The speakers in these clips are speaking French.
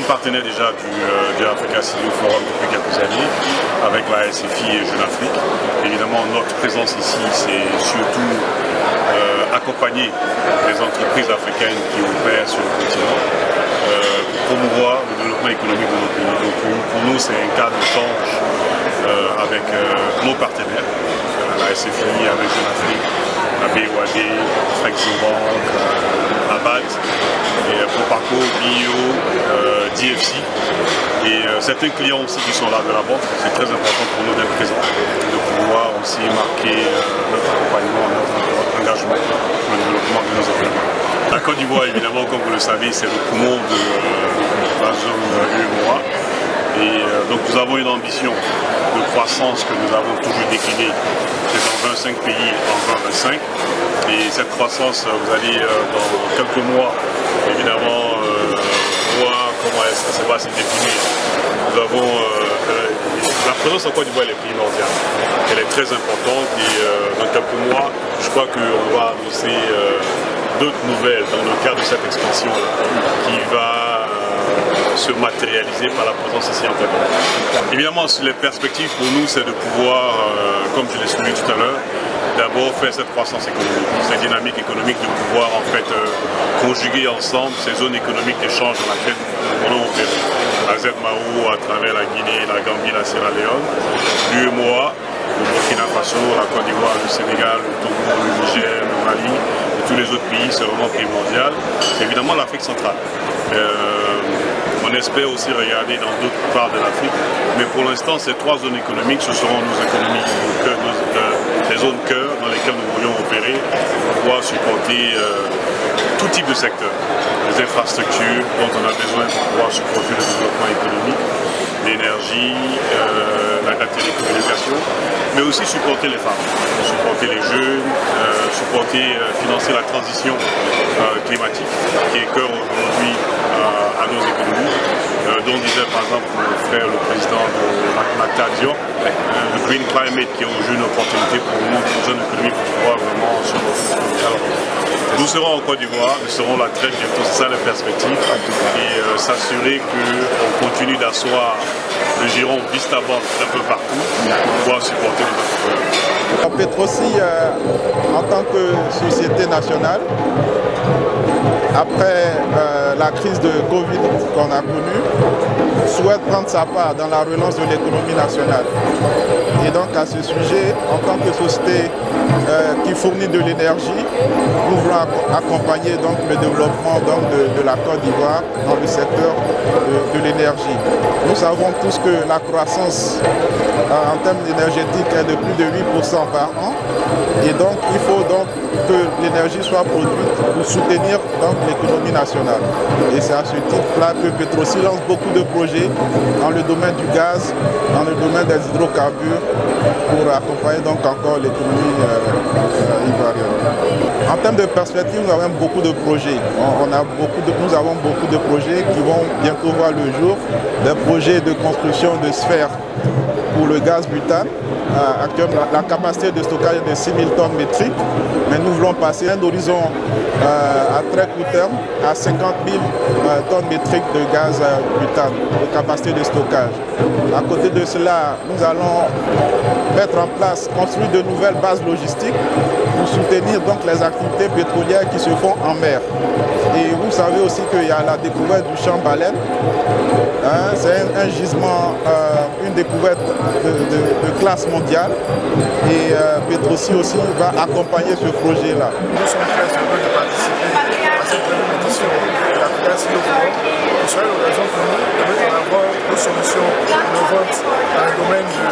partenaire déjà de l'Africa Civil Forum depuis quelques années, avec la SFI et Jeune Afrique. Évidemment, notre présence ici, c'est surtout accompagner les entreprises africaines qui opèrent sur le continent pour promouvoir le développement économique de nos pays. Donc pour nous, c'est un cas d'échange avec nos partenaires, la SFI, avec Jeune Afrique, la BOAD, Bank, ABAT, et Proparco, BIO, DFC. Et certains clients aussi qui sont là de la banque, c'est très important pour nous d'être présents, de pouvoir aussi marquer notre accompagnement, notre engagement pour le développement de nos économies. La Côte d'Ivoire, évidemment, comme vous le savez, c'est le poumon de la zone UEMOA. Et donc nous avons une ambition de croissance que nous avons toujours déclinée. C'est dans 25 pays en 2025. Et cette croissance, vous allez dans quelques mois, évidemment, voir comment ça va se définir. Nous avons la présence en Côte d'Ivoire est primordiale. Elle est très importante et dans quelques mois, je crois qu'on va annoncer d'autres nouvelles dans le cadre de cette expansion-là qui va se matérialiser par la présence ici en Côte d'Ivoire. Évidemment, les perspectives pour nous, c'est de pouvoir, comme je l'ai souligné tout à l'heure, d'abord faire cette croissance économique, cette dynamique économique, de pouvoir en fait conjuguer ensemble ces zones économiques d'échange dans lesquelles nous voulons opérer. La ZMAO à travers la Guinée, la Gambie, la Sierra Leone, l'UEMOA, le Burkina Faso, la Côte d'Ivoire, le Sénégal, le Togo, le Niger, le Mali et tous les autres pays, c'est vraiment primordial. Évidemment l'Afrique centrale. On espère aussi regarder dans d'autres parts de l'Afrique, mais pour l'instant ces trois zones économiques, ce seront nos économies, les zones cœur dans lesquelles nous voulions opérer pour pouvoir supporter tout type de secteur, les infrastructures dont on a besoin pour pouvoir supporter le développement économique, l'énergie, la télécommunication, mais aussi supporter les femmes, supporter les jeunes, financer la transition climatique qui est cœur aujourd'hui à nos économies, dont disait par exemple mon frère le président de Macta Diop, le Green Climate qui est aujourd'hui une opportunité pour nous, pour nos jeunes économies, pour pouvoir vraiment se nous serons en Côte d'Ivoire, nous serons là très bientôt, c'est ça la perspective, et s'assurer qu'on continue d'asseoir le giron Vista Bank un peu partout pour pouvoir supporter les entrepreneurs. Petrosi, en tant que société nationale, après la crise de Covid qu'on a connue, souhaite prendre sa part dans la relance de l'économie nationale. Et donc à ce sujet, en tant que société qui fournit de l'énergie, nous voulons accompagner donc, le développement donc, de la Côte d'Ivoire dans le secteur de l'énergie. Nous savons tous que la croissance en termes énergétiques est de plus de 8% par an. Et donc il faut donc que l'énergie soit produite pour soutenir l'économie nationale. Et c'est à ce titre-là que Petrosi lance beaucoup de projets dans le domaine du gaz, dans le domaine des hydrocarbures, pour accompagner donc encore l'économie ivoirienne. En termes de perspective, nous avons beaucoup de projets. Nous avons beaucoup de projets qui vont bientôt voir le jour, des projets de construction de sphères pour le gaz butane. Actuellement, la capacité de stockage est de 6 000 tonnes métriques, mais nous voulons passer un horizon à très court terme à 50 000 tonnes métriques de gaz butane de capacité de stockage. À côté de cela, nous allons mettre en place, construire de nouvelles bases logistiques pour soutenir donc les activités pétrolières qui se font en mer. Et vous savez aussi qu'il y a la découverte du champ baleine. C'est un gisement, une découverte de classe mondiale. Et Petrosi aussi va accompagner ce projet-là. Nous sommes très heureux de participer à cette première édition de l'Africa Civil Forum, qui sera l'occasion pour nous de mettre en avant nos solutions innovantes dans le domaine de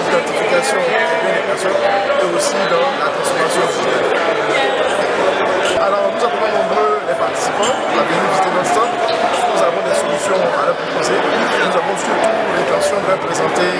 l'identification des biens des personnes et aussi dans la transformation digitale. Alors nous avons nombreux les participants à venir visiter notre stand. Nous avons des solutions à leur proposer. Nous avons surtout l'intention de leur présenter